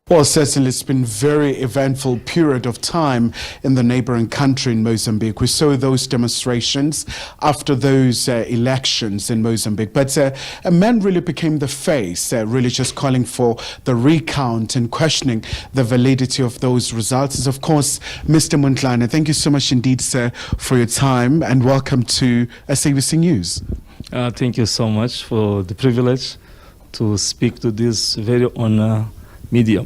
Well, certainly it's been a very eventful period of time in the neighboring country in Mozambique. We saw those demonstrations after those elections in Mozambique. But a man really became the face, really just calling for the recount and questioning the validity of those results. Is, of course, Mr. Mondlane. Thank you so much indeed, sir, for your time, and welcome to SABC News. Thank you so much for the privilege to speak to this very honor media.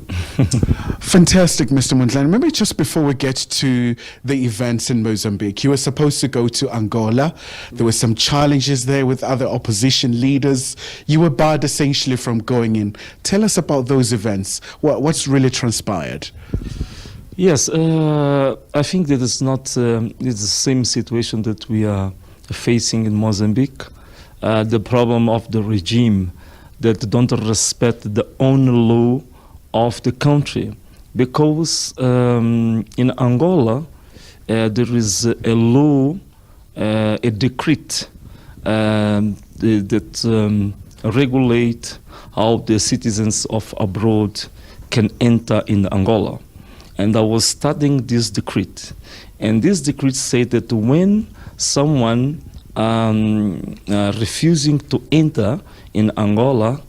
Fantastic, Mr. Mondlane. Maybe just before we get to the events in Mozambique, you were supposed to go to Angola. There were some challenges there with other opposition leaders. You were barred essentially from going in. Tell us about those events. What's really transpired? Yes, I think that it's not it's the same situation that we are facing in Mozambique. The problem of the regime that don't respect the own law of the country, because in Angola there is a law, a decree that regulate how the citizens of abroad can enter in Angola. And I was studying this decree, and this decree said that when someone refusing to enter in Angola,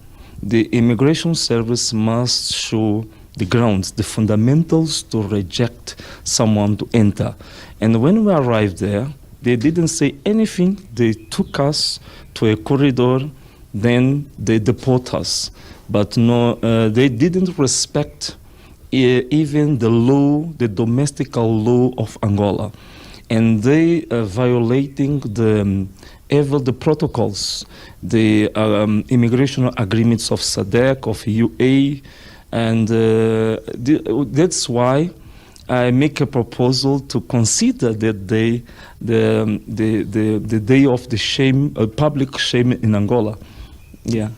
the immigration service must show the grounds, the fundamentals to reject someone to enter. And when we arrived there, they didn't say anything. They took us to a corridor, then they deport us. But no, they didn't respect even the law, the domestic law of Angola. And they violating the protocols, the immigration agreements of SADC, of UA, and that's why I make a proposal to consider that day, the day of the shame, public shame in Angola. Yeah.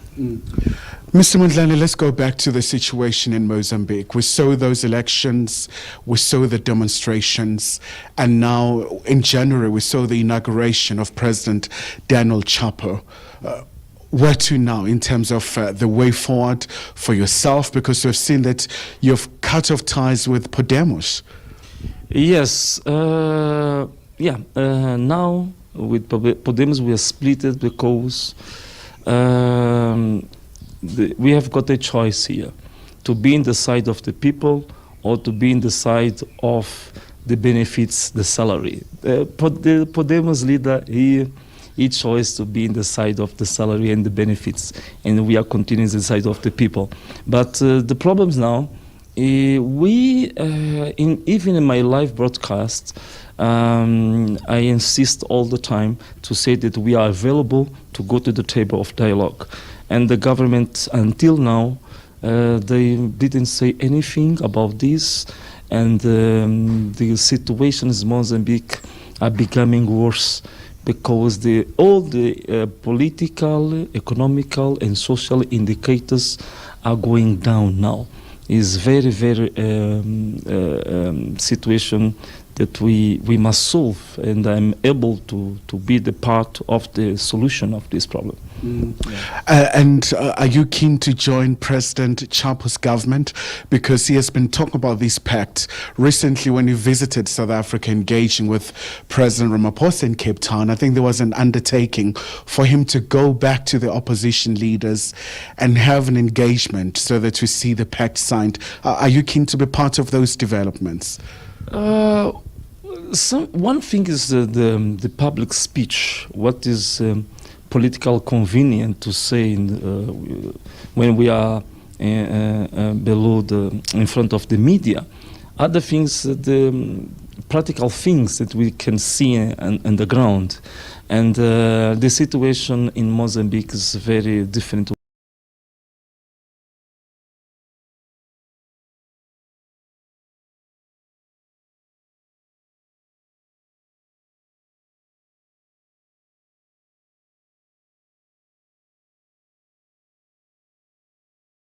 Mr. Mondlane, let's go back to the situation in Mozambique. We saw those elections, we saw the demonstrations, and now in January we saw the inauguration of President Daniel Chapo. Where to now in terms of the way forward for yourself? Because we've seen that you've cut off ties with Podemos. Yes, now with Podemos we are split because we have got a choice here, to be in the side of the people or to be in the side of the benefits, the salary. The Podemos leader, he chose to be in the side of the salary and the benefits, and we are continuing the side of the people. But the problems now, even in my live broadcast, I insist all the time to say that we are available to go to the table of dialogue. And the government, until now, they didn't say anything about this, and the situations in Mozambique are becoming worse because all the political, economical, and social indicators are going down now. It's very, very situation that we must solve, and I'm able to be the part of the solution of this problem. And are you keen to join President Chapo's government? Because he has been talking about this pact. Recently, when he visited South Africa, engaging with President Ramaphosa in Cape Town, I think there was an undertaking for him to go back to the opposition leaders and have an engagement so that we see the pact signed. Are you keen to be part of those developments? One thing is the public speech. What is political convenient to say when we are in front of the media. Other things, the practical things that we can see on the ground. And the situation in Mozambique is very different